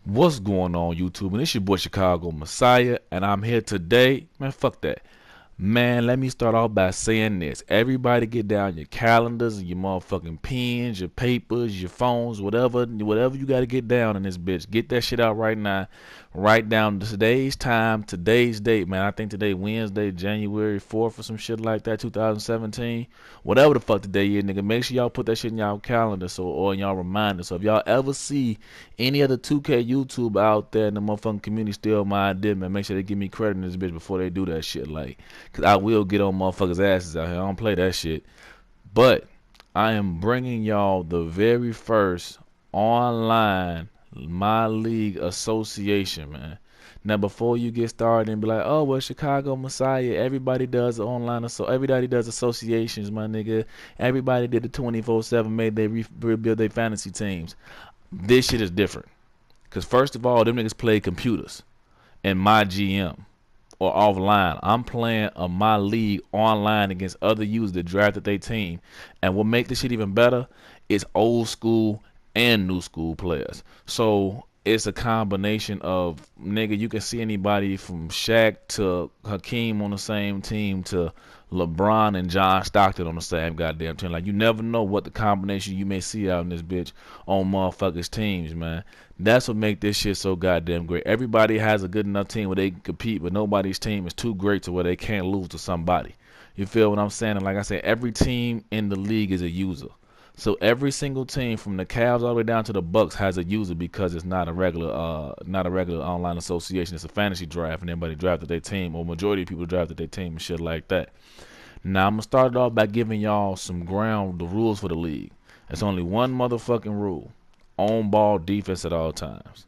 What's going on, YouTube? And it's your boy Chicago Messiah, and I'm here today. Man, fuck that. Man, let me start off by saying this. Everybody get down your calendars and your motherfucking pens, your papers, your phones, whatever you got to get down in this bitch. Get that shit out right now. Write down today's time, today's date, man. I think today Wednesday, January 4th or some shit like that, 2017. Whatever the fuck the day is, nigga. Make sure y'all put that shit in y'all calendar or in y'all reminder. So if y'all ever see any other 2K YouTube out there in the motherfucking community still my idea, man, make sure they give me credit in this bitch before they do that shit. Like, cause I will get on motherfuckers' asses out here. I don't play that shit. But I am bringing y'all the very first online MyLeague association, man. Now, before you get started and be like, oh, well, Chicago Messiah, everybody does online, so everybody does associations, my nigga. Everybody did the 24/7, made they rebuild their fantasy teams. This shit is different. Because first of all, them niggas play computers and my GM or offline. I'm playing a MyLeague online against other users that drafted their team. And what make this shit even better is old school and new school players. So it's a combination of, nigga, you can see anybody from Shaq to Hakeem on the same team to LeBron and John Stockton on the same goddamn team. Like, you never know what the combination you may see out in this bitch on motherfuckers' teams, man. That's what make this shit so goddamn great. Everybody has a good enough team where they can compete, but nobody's team is too great to where they can't lose to somebody. You feel what I'm saying? And like I said, every team in the league is a user. So every single team from the Cavs all the way down to the Bucks has a user because it's not a regular online association. It's a fantasy draft and everybody drafted their team, or majority of people drafted their team and shit like that. Now I'm gonna start it off by giving y'all the rules for the league. It's only one motherfucking rule: on ball defense at all times.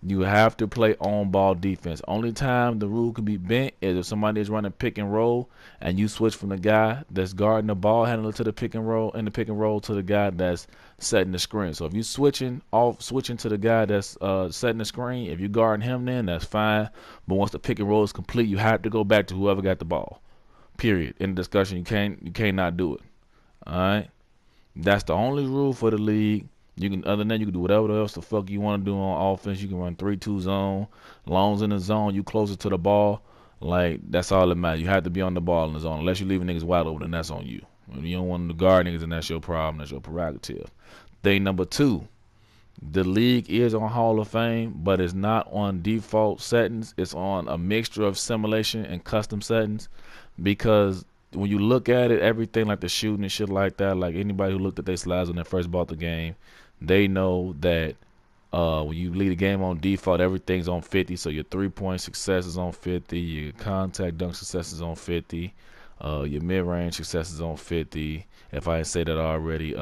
You have to play on ball defense. Only time the rule can be bent is if somebody is running pick and roll and you switch from the guy that's guarding the ball handler to the pick and roll to the guy that's setting the screen. So if you switching to the guy that's setting the screen, if you guarding him, then that's fine. But once the pick and roll is complete, you have to go back to whoever got the ball. Period. In the discussion, you can't not do it. All right. That's the only rule for the league. You can, other than that, you can do whatever else the fuck you want to do on offense. You can run 3-2 zone, longs in the zone. You closer to the ball, like that's all that matters. You have to be on the ball in the zone. Unless you leaving niggas wide open, then that's on you. If you don't want to guard niggas, then that's your problem. That's your prerogative. Thing number two, the league is on Hall of Fame, but it's not on default settings. It's on a mixture of simulation and custom settings, because when you look at it, everything like the shooting and shit like that, like anybody who looked at their slides when they first bought the game, they know that when you lead a game on default, everything's on 50. So your 3-point success is on 50, your contact dunk success is on 50, your mid-range success is on 50. If I didn't say that already,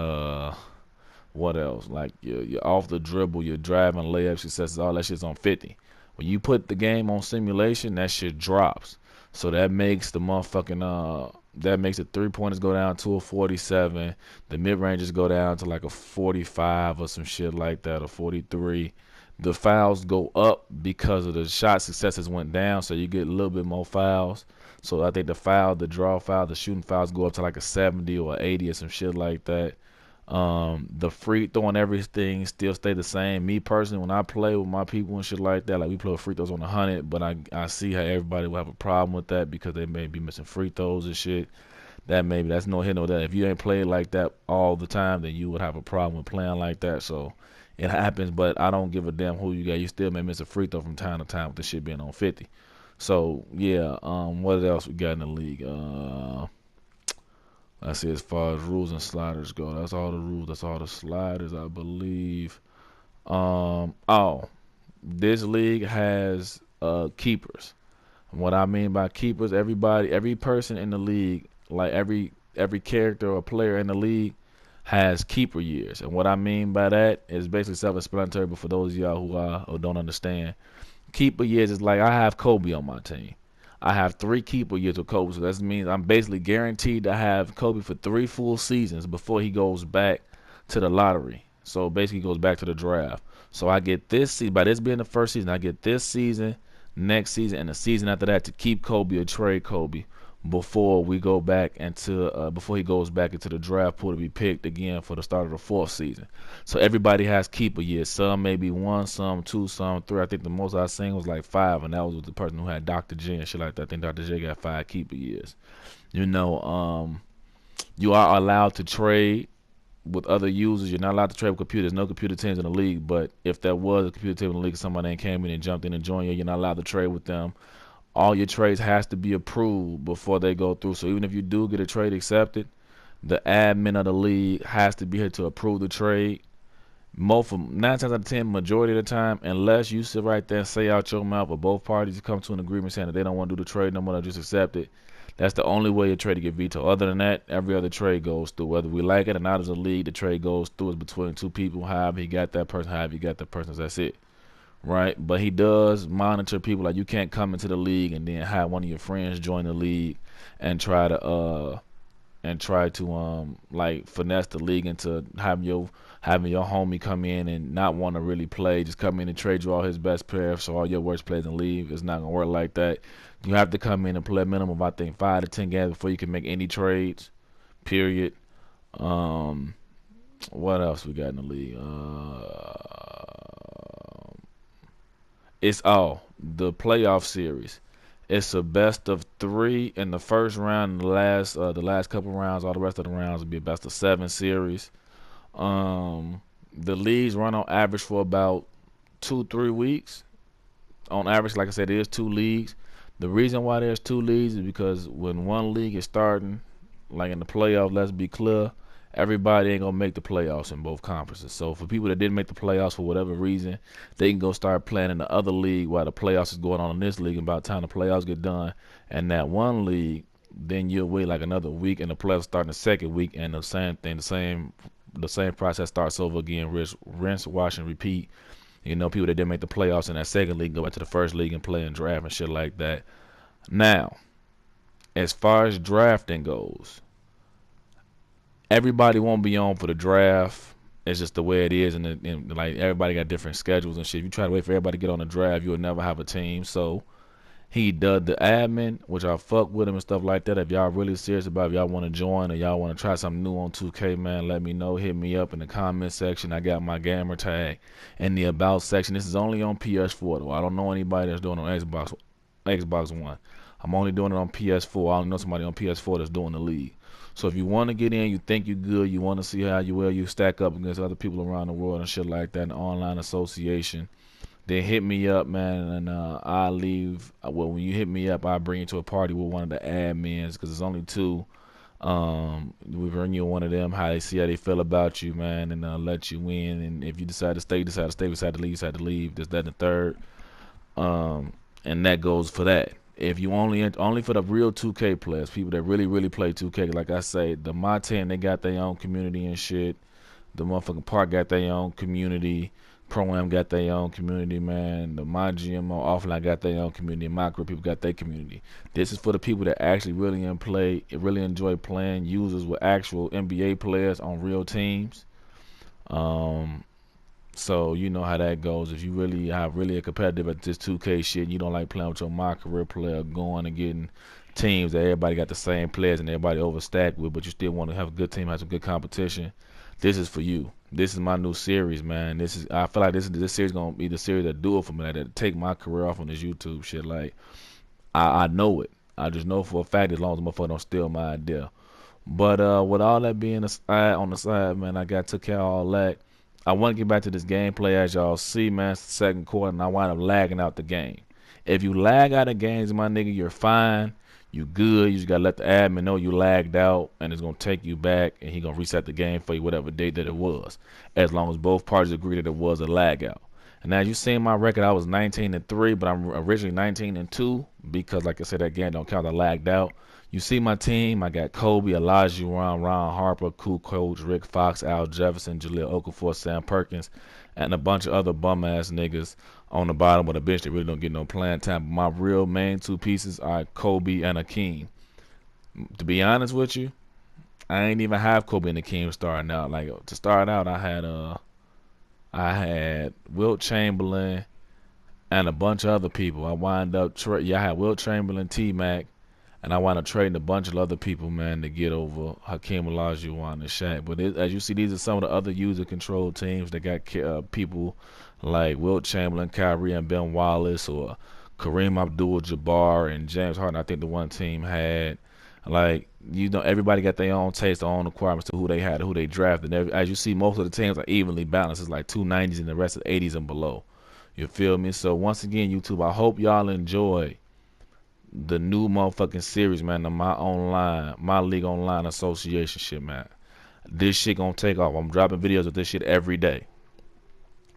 what else? Like your off the dribble, your driving layup successes, all that shit's on 50. When you put the game on simulation, that shit drops. So that makes the motherfucking that makes the 3-pointers go down to a 47. The mid-ranges go down to like a 45 or some shit like that, or 43. The fouls go up because of the shot successes went down, so you get a little bit more fouls. So I think the draw foul, the shooting fouls go up to like a 70 or 80 or some shit like that. The free throw and everything still stay the same. Me personally, when I play with my people and shit like that, like we play with free throws on 100, but I see how everybody will have a problem with that because they may be missing free throws and shit. That's no hit no that. If you ain't played like that all the time, then you would have a problem with playing like that. So it happens, but I don't give a damn who you got. You still may miss a free throw from time to time with the shit being on 50. So yeah, what else we got in the league? I see, as far as rules and sliders go, that's all the rules. That's all the sliders, I believe. Oh, this league has keepers. What I mean by keepers, every person in the league, like every character or player in the league, has keeper years. And what I mean by that is basically self-explanatory. But for those of y'all who don't understand, keeper years is like, I have Kobe on my team. I have 3 keeper years with Kobe, so that means I'm basically guaranteed to have Kobe for 3 full seasons before he goes back to the lottery. So basically he goes back to the draft. So I get this season, by this being the first season, I get this season, next season, and the season after that to keep Kobe or trade Kobe before we go back into before he goes back into the draft pool to be picked again for the start of the fourth season. So everybody has keeper years. Some maybe one, some two, some three. I think the most I seen was like 5, and that was with the person who had Dr. J and shit like that. I think Dr. J got 5 keeper years. You know, you are allowed to trade with other users. You're not allowed to trade with computers. No computer teams in the league. But if there was a computer team in the league, somebody that came in and jumped in and joined you, you're not allowed to trade with them. All your trades has to be approved before they go through. So even if you do get a trade accepted, the admin of the league has to be here to approve the trade. 9 times out of 10, majority of the time, unless you sit right there and say out your mouth, or both parties come to an agreement saying that they don't want to do the trade no more, just accept it. That's the only way a trade to get vetoed. Other than that, every other trade goes through. Whether we like it or not as a league, the trade goes through. It's between 2 people. However he got that person, however he got that person, that's it. Right? But he does monitor people. Like, you can't come into the league and then have one of your friends join the league and try to like finesse the league into having your homie come in and not want to really play, just come in and trade you all his best players, so all your worst players and leave. It's not gonna work like that. You have to come in and play a minimum of, I think, 5 to 10 games before you can make any trades. Period. What else we got in the league? It's the playoff series. It's a best of 3 in the first round. The last couple rounds, all the rest of the rounds will be a best of 7 series. The leagues run on average for about 2-3 weeks. On average, like I said, there's 2 leagues. The reason why there's 2 leagues is because when one league is starting, like in the playoffs, let's be clear, everybody ain't gonna make the playoffs in both conferences. So for people that didn't make the playoffs for whatever reason, they can go start playing in the other league while the playoffs is going on in this league. And by the time the playoffs get done, and that one league, then you'll wait like another week, and the playoffs start in the second week, and the same thing, the same process starts over again. Rinse, wash, and repeat. You know, people that didn't make the playoffs in that second league go back to the first league and play and draft and shit like that. Now, as far as drafting goes, everybody won't be on for the draft. It's just the way it is, and like everybody got different schedules and shit. If you try to wait for everybody to get on the draft, you'll never have a team. So he does the admin, which I fuck with him and stuff like that. If y'all really serious about if y'all want to join or y'all want to try something new on 2K, man, let me know. Hit me up in the comment section. I got my gamer tag in the about section. This is only on PS4 though. I don't know anybody that's doing it on Xbox One. I'm only doing it on PS4. I don't know somebody on PS4 that's doing the league. So if you want to get in, you think you're good, you want to see how you stack up against other people around the world and shit like that, in the online association, then hit me up, man, and I'll leave. Well, when you hit me up, I'll bring you to a party with one of the admins, because there's only 2. We bring you one of them, how they feel about you, man, and let you in. And if you decide to stay, you decide to stay. If you decide to leave, you decide to leave. This, that, and the third. And that goes for that. If you only for the real 2K players, people that really play 2K, like I say, the My Team, they got their own community and shit. The motherfucking Park got their own community. Pro-Am got their own community, man. The My GMO offline got their own community. Micro people got their community. This is for the people that actually really enjoy playing users with actual NBA players on real teams. So you know how that goes. If you really have a competitive at this 2K shit, and you don't like playing with your My Career player, going and getting teams that everybody got the same players and everybody overstacked with, but you still want to have a good team, have some good competition, this is for you. This is my new series, man. I feel like this series gonna be the series that do it for me, like, that take my career off on this YouTube shit. Like, I know it. I just know for a fact, as long as the motherfucker don't steal my idea. But with all that being on the side, man, I took care of all that. I want to get back to this gameplay. As y'all see, man, it's the second quarter, and I wind up lagging out the game. If you lag out of games, my nigga, you're fine. You good. You just got to let the admin know you lagged out, and it's going to take you back, and he going to reset the game for you whatever date that it was, as long as both parties agree that it was a lag out. And now you seen my record, I was 19-3, but I'm originally 19-2 because, like I said, that game don't count. I lagged out. You see my team, I got Kobe, Elijah Ron Harper, Cool Coach, Rick Fox, Al Jefferson, Jaleel Okafor, Sam Perkins, and a bunch of other bum-ass niggas on the bottom of the bench that really don't get no playing time. But my real main 2 pieces are Kobe and Akeem. To be honest with you, I ain't even have Kobe and Akeem starting out. Like, to start out, I had Wilt Chamberlain and a bunch of other people. I had Wilt Chamberlain, T-Mac, and I wind up trading a bunch of other people, man, to get over Hakeem Olajuwon and Shaq. But as you see, these are some of the other user-controlled teams that got people like Wilt Chamberlain, Kyrie, and Ben Wallace, or Kareem Abdul-Jabbar and James Harden. I think the one team had, like, everybody got their own taste, their own requirements to who they had, who they drafted. As you see, most of the teams are evenly balanced. It's like 290s and the rest of 80s and below. You feel me? So once again, YouTube, I hope y'all enjoy the new motherfucking series, man, of my league online association shit, man. This shit gonna take off. I'm dropping videos of this shit every day.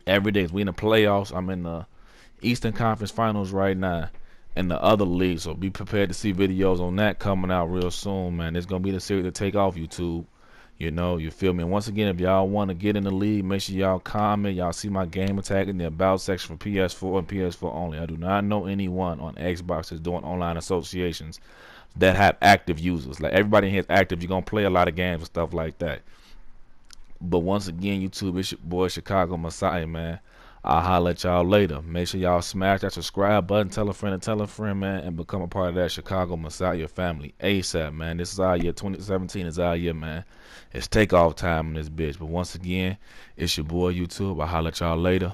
Every day. We in the playoffs. I'm in the Eastern Conference Finals right now in the other league, so be prepared to see videos on that coming out real soon, man. It's gonna be the series to take off, YouTube. You feel me? And once again, if y'all want to get in the league, make sure y'all comment. Y'all see my game attack in the about section for PS4 and PS4 only. I do not know anyone on Xbox that's doing online associations that have active users. Like, everybody in here is active. You're gonna play a lot of games and stuff like that. But once again, YouTube, it's your boy Chicago Messiah, man. I'll holler at y'all later. Make sure y'all smash that subscribe button, tell a friend, man, and become a part of that Chicago Messiah family ASAP, man. This is our year. 2017 is our year, man. It's takeoff time in this bitch. But once again, it's your boy YouTube. I'll holler at y'all later.